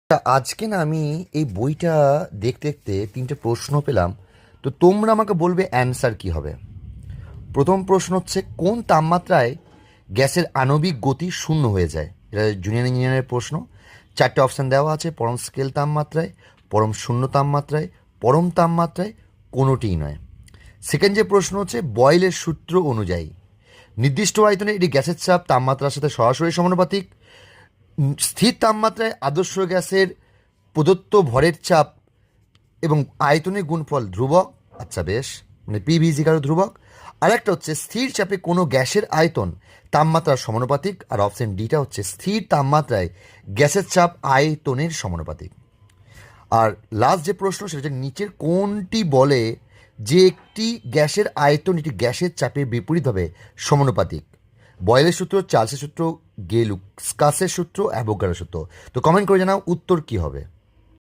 আজকে না আমি এই বইটা দেখতে দেখতে তিনটে প্রশ্ন পেলাম। তো তোমরা আমাকে বলবে অ্যান্সার কি হবে। প্রথম প্রশ্ন হচ্ছে, কোন তাপমাত্রায় গ্যাসের আণবিক গতি শূন্য হয়ে যায়? এটা জুনিয়র ইঞ্জিনিয়ারের প্রশ্ন। চারটে অপশান দেওয়া আছে: পরম স্কেল তাপমাত্রায়, পরম শূন্য তাপমাত্রায়, পরম তাপমাত্রায়, কোনোটিই নয়। সেকেন্ড যে প্রশ্ন হচ্ছে, বয়েলের সূত্র অনুযায়ী নির্দিষ্ট আয়তনে এটি গ্যাসের চাপ তাপমাত্রার সাথে সরাসরি সমানুপাতিক। স্থির তাপমাত্রায় আদর্শ গ্যাসের প্রদত্ত ভরের চাপ এবং আয়তনের গুণফল ধ্রুবক। আচ্ছা বেশ, মানে পি ভি ইজিকাল ধ্রুবক। আর একটা হচ্ছে, স্থির চাপে কোনো গ্যাসের আয়তন তাপমাত্রার সমানুপাতিক। আর অপশন ডিটা হচ্ছে, স্থির তাপমাত্রায় গ্যাসের চাপ আয়তনের সমানুপাতিক। আর লাস্ট যে প্রশ্ন সেটা হচ্ছে, নিচের কোনটি বলে যে একটি গ্যাসের আয়তন এটি গ্যাসের চাপের বিপরীতভাবে সমানুপাতিক? বয়েলের সূত্র, চার্লসের সূত্র, গেলুকাসের সূত্র, অ্যাভোগাড্রোর সূত্র। তো কমেন্ট করে জানাও উত্তর কী হবে।